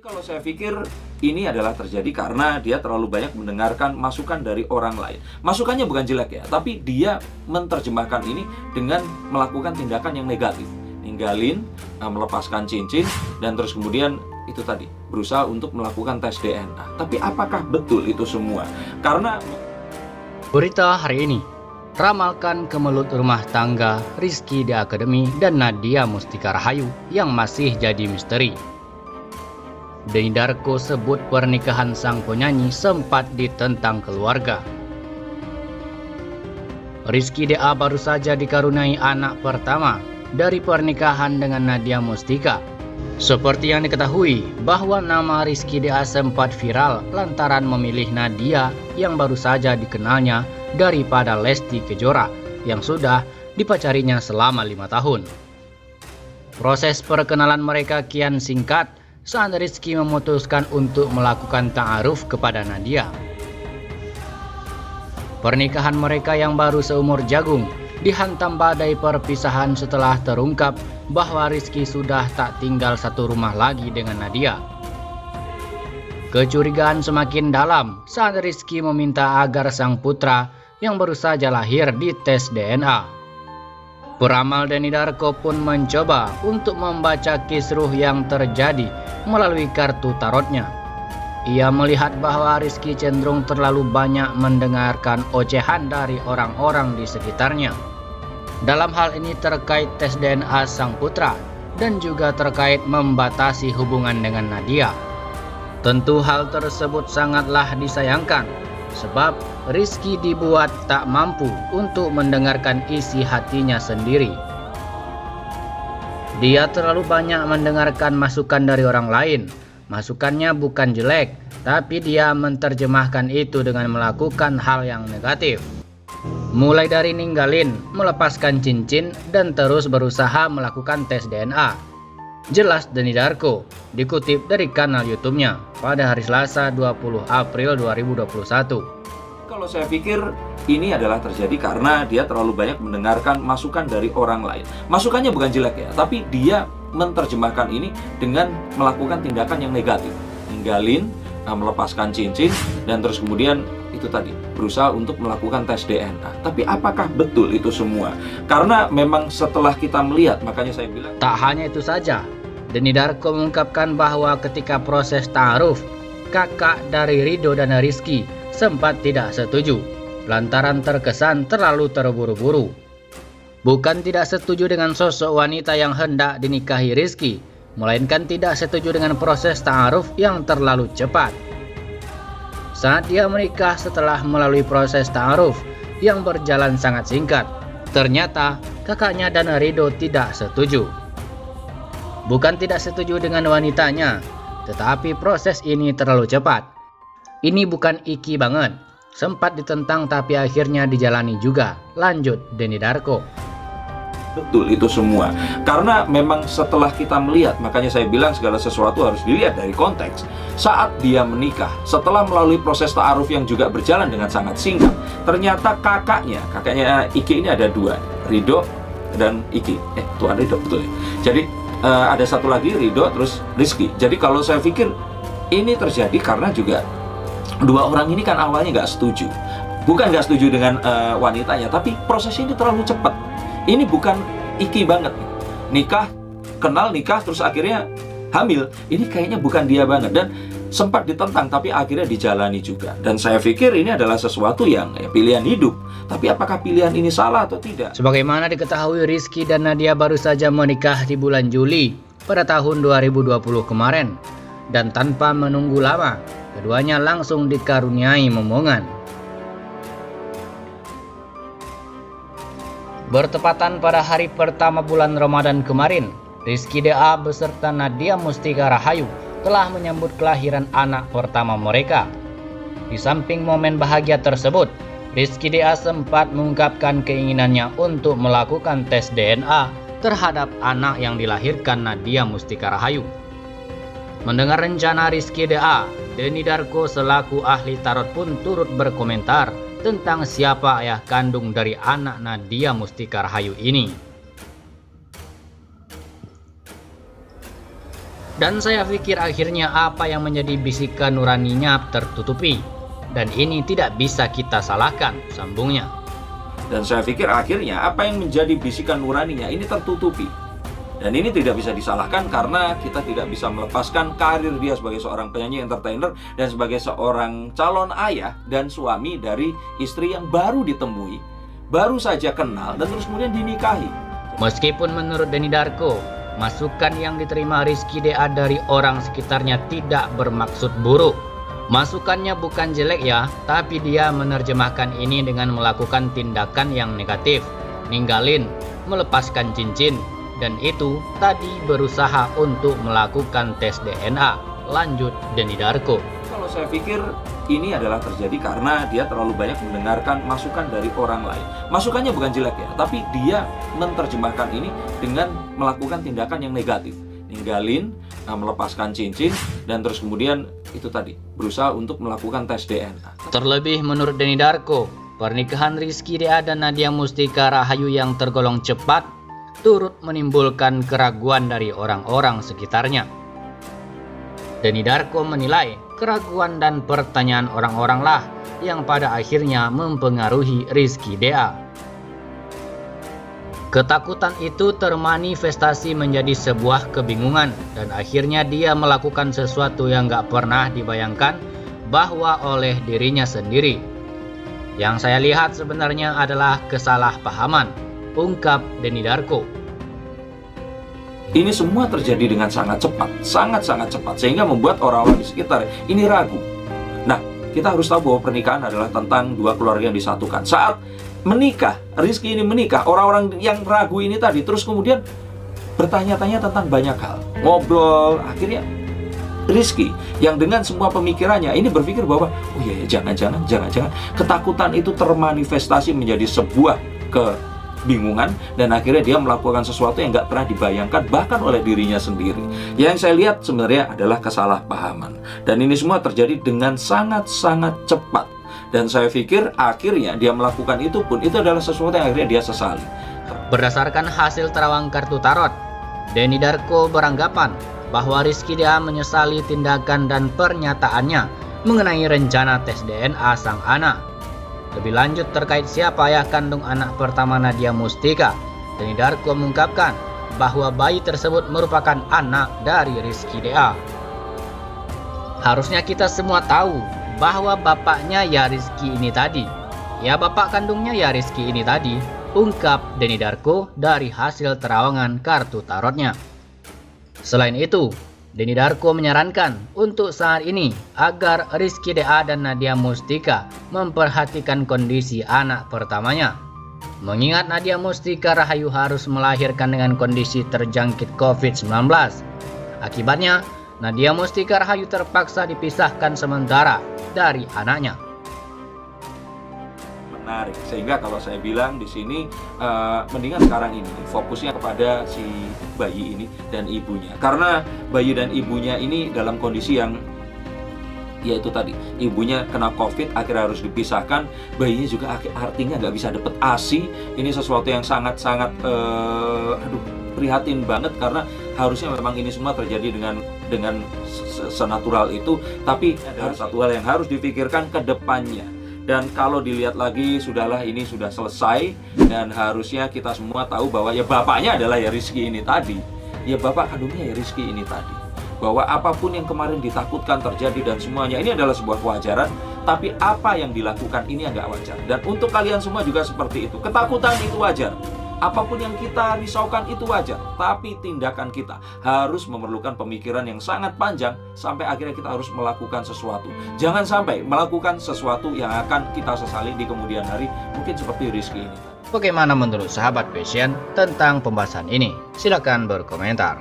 Kalau saya pikir ini adalah terjadi karena dia terlalu banyak mendengarkan masukan dari orang lain. Masukannya bukan jelek ya, tapi dia menerjemahkan ini dengan melakukan tindakan yang negatif. Ninggalin, melepaskan cincin, dan terus kemudian itu tadi, berusaha untuk melakukan tes DNA. Tapi apakah betul itu semua? Karena berita hari ini, ramalkan kemelut rumah tangga Rizky The Academy dan Nadia Mustika Rahayu yang masih jadi misteri. Denny Darko sebut pernikahan sang penyanyi sempat ditentang keluarga. Rizky DA baru saja dikaruniai anak pertama dari pernikahan dengan Nadia Mustika. Seperti yang diketahui bahwa nama Rizky DA sempat viral lantaran memilih Nadia yang baru saja dikenalnya daripada Lesti Kejora yang sudah dipacarinya selama 5 tahun. Proses perkenalan mereka kian singkat saat Rizky memutuskan untuk melakukan ta'aruf kepada Nadia. Pernikahan mereka yang baru seumur jagung dihantam badai perpisahan setelah terungkap bahwa Rizky sudah tak tinggal satu rumah lagi dengan Nadia. Kecurigaan semakin dalam saat Rizky meminta agar sang putra yang baru saja lahir dites DNA. Peramal Denny Darko pun mencoba untuk membaca kisruh yang terjadi melalui kartu tarotnya. Ia melihat bahwa Rizky cenderung terlalu banyak mendengarkan ocehan dari orang-orang di sekitarnya. Dalam hal ini terkait tes DNA sang putra dan juga terkait membatasi hubungan dengan Nadia. Tentu hal tersebut sangatlah disayangkan sebab Rizky dibuat tak mampu untuk mendengarkan isi hatinya sendiri. Dia terlalu banyak mendengarkan masukan dari orang lain. Masukannya bukan jelek, tapi dia menerjemahkan itu dengan melakukan hal yang negatif. Mulai dari ninggalin, melepaskan cincin, dan terus berusaha melakukan tes DNA. Jelas Denny Darko, dikutip dari kanal YouTube-nya pada hari Selasa 20 April 2021. Kalau saya pikir ini adalah terjadi karena dia terlalu banyak mendengarkan masukan dari orang lain. Masukannya bukan jelek ya, tapi dia menerjemahkan ini dengan melakukan tindakan yang negatif. Ninggalin, melepaskan cincin, dan terus kemudian itu tadi, berusaha untuk melakukan tes DNA. Tapi apakah betul itu semua? Karena memang setelah kita melihat, makanya saya bilang tak hanya itu saja. Denny Darko mengungkapkan bahwa ketika proses ta'aruf, kakak dari Ridho dan Rizky sempat tidak setuju lantaran terkesan terlalu terburu-buru. Bukan tidak setuju dengan sosok wanita yang hendak dinikahi Rizky, melainkan tidak setuju dengan proses ta'aruf yang terlalu cepat. Saat dia menikah setelah melalui proses ta'aruf yang berjalan sangat singkat, ternyata kakaknya dan Ridho tidak setuju. Bukan tidak setuju dengan wanitanya, tetapi proses ini terlalu cepat. Ini bukan iki banget, sempat ditentang tapi akhirnya dijalani juga, lanjut Denny Darko. Betul itu semua, karena memang setelah kita melihat, makanya saya bilang segala sesuatu harus dilihat dari konteks. Saat dia menikah, setelah melalui proses ta'aruf yang juga berjalan dengan sangat singkat, ternyata kakaknya Iki ini ada dua, Ridho dan Iki. Tuan Ridho, betul ya. Jadi ada satu lagi Ridho terus Rizky. Jadi kalau saya pikir ini terjadi karena juga dua orang ini kan awalnya nggak setuju. Bukan nggak setuju dengan wanitanya, tapi proses ini terlalu cepat. Ini bukan Iki banget. Nikah, kenal, nikah, terus akhirnya hamil. Ini kayaknya bukan dia banget. Dan sempat ditentang, tapi akhirnya dijalani juga. Dan saya pikir ini adalah sesuatu yang pilihan hidup. Tapi apakah pilihan ini salah atau tidak? Sebagaimana diketahui, Rizky dan Nadia baru saja menikah di bulan Juli pada tahun 2020 kemarin. Dan tanpa menunggu lama, keduanya langsung dikaruniai momongan. Bertepatan pada hari pertama bulan Ramadan kemarin, Rizky DA beserta Nadia Mustika Rahayu telah menyambut kelahiran anak pertama mereka. Di samping momen bahagia tersebut, Rizky DA sempat mengungkapkan keinginannya untuk melakukan tes DNA terhadap anak yang dilahirkan Nadia Mustika Rahayu. Mendengar rencana Rizky DA, Denny Darko selaku ahli tarot pun turut berkomentar tentang siapa ayah kandung dari anak Nadia Mustika Rahayu ini. Dan saya pikir akhirnya apa yang menjadi bisikan nuraninya tertutupi. Dan ini tidak bisa kita salahkan, sambungnya. Dan saya pikir akhirnya apa yang menjadi bisikan nuraninya ini tertutupi. Dan ini tidak bisa disalahkan karena kita tidak bisa melepaskan karir dia sebagai seorang penyanyi entertainer dan sebagai seorang calon ayah dan suami dari istri yang baru ditemui, baru saja kenal dan terus kemudian dinikahi. Meskipun menurut Denny Darko, masukan yang diterima Rizky DA dari orang sekitarnya tidak bermaksud buruk. Masukannya bukan jelek ya, tapi dia menerjemahkan ini dengan melakukan tindakan yang negatif, ninggalin, melepaskan cincin, dan itu tadi berusaha untuk melakukan tes DNA. Lanjut Denny Darko. Kalau saya pikir ini adalah terjadi karena dia terlalu banyak mendengarkan masukan dari orang lain. Masukannya bukan jelek ya, tapi dia menerjemahkan ini dengan melakukan tindakan yang negatif. Ninggalin, melepaskan cincin, dan terus kemudian itu tadi, berusaha untuk melakukan tes DNA. Terlebih menurut Denny Darko, pernikahan Rizky DA dan Nadia Mustika Rahayu yang tergolong cepat turut menimbulkan keraguan dari orang-orang sekitarnya. Denny Darko menilai keraguan dan pertanyaan orang-orang lah yang pada akhirnya mempengaruhi Rizky DA. Ketakutan itu termanifestasi menjadi sebuah kebingungan dan akhirnya dia melakukan sesuatu yang gak pernah dibayangkan bahwa oleh dirinya sendiri. Yang saya lihat sebenarnya adalah kesalahpahaman, ungkap Denny Darko. Ini semua terjadi dengan sangat cepat, sangat-sangat cepat, sehingga membuat orang-orang di sekitar ini ragu. Nah, kita harus tahu bahwa pernikahan adalah tentang dua keluarga yang disatukan. Saat menikah, Rizky ini menikah, orang-orang yang ragu ini tadi terus kemudian bertanya-tanya tentang banyak hal, ngobrol, akhirnya Rizky yang dengan semua pemikirannya ini berpikir bahwa oh iya, jangan-jangan ketakutan itu termanifestasi menjadi sebuah kebingungan dan akhirnya dia melakukan sesuatu yang nggak pernah dibayangkan bahkan oleh dirinya sendiri. Yang saya lihat sebenarnya adalah kesalahpahaman dan ini semua terjadi dengan sangat-sangat cepat. Dan saya pikir akhirnya dia melakukan itu pun itu adalah sesuatu yang akhirnya dia sesali. Berdasarkan hasil terawang kartu tarot, Denny Darko beranggapan bahwa Rizky DA menyesali tindakan dan pernyataannya mengenai rencana tes DNA sang anak. Lebih lanjut terkait siapa ayah kandung anak pertama Nadia Mustika, Denny Darko mengungkapkan bahwa bayi tersebut merupakan anak dari Rizky DA. Harusnya kita semua tahu bahwa bapaknya ya Rizky ini tadi. Ya bapak kandungnya ya Rizky ini tadi, ungkap Denny Darko dari hasil terawangan kartu tarotnya. Selain itu, Denny Darko menyarankan untuk saat ini agar Rizky DA dan Nadia Mustika memperhatikan kondisi anak pertamanya. Mengingat Nadia Mustika Rahayu harus melahirkan dengan kondisi terjangkit COVID-19. Akibatnya, Nadia Mustika Rahayu terpaksa dipisahkan sementara dari anaknya. Menarik, sehingga kalau saya bilang di sini mendingan sekarang ini fokusnya kepada si bayi ini dan ibunya, karena bayi dan ibunya ini dalam kondisi yang yaitu tadi ibunya kena COVID akhirnya harus dipisahkan, bayinya juga artinya nggak bisa dapet ASI. Ini sesuatu yang sangat-sangat prihatin banget karena harusnya memang ini semua terjadi dengan senatural itu, tapi ada satu hal yang harus dipikirkan ke depannya. Dan kalau dilihat lagi, sudahlah ini sudah selesai dan harusnya kita semua tahu bahwa ya bapaknya adalah ya Rizky ini tadi. Ya bapak kandungnya ya Rizky ini tadi. Bahwa apapun yang kemarin ditakutkan terjadi dan semuanya ini adalah sebuah kewajaran, tapi apa yang dilakukan ini agak wajar. Dan untuk kalian semua juga seperti itu. Ketakutan itu wajar. Apapun yang kita risaukan itu wajar, tapi tindakan kita harus memerlukan pemikiran yang sangat panjang sampai akhirnya kita harus melakukan sesuatu. Jangan sampai melakukan sesuatu yang akan kita sesali di kemudian hari, mungkin seperti Rizky ini. Bagaimana menurut sahabat Passion tentang pembahasan ini? Silakan berkomentar.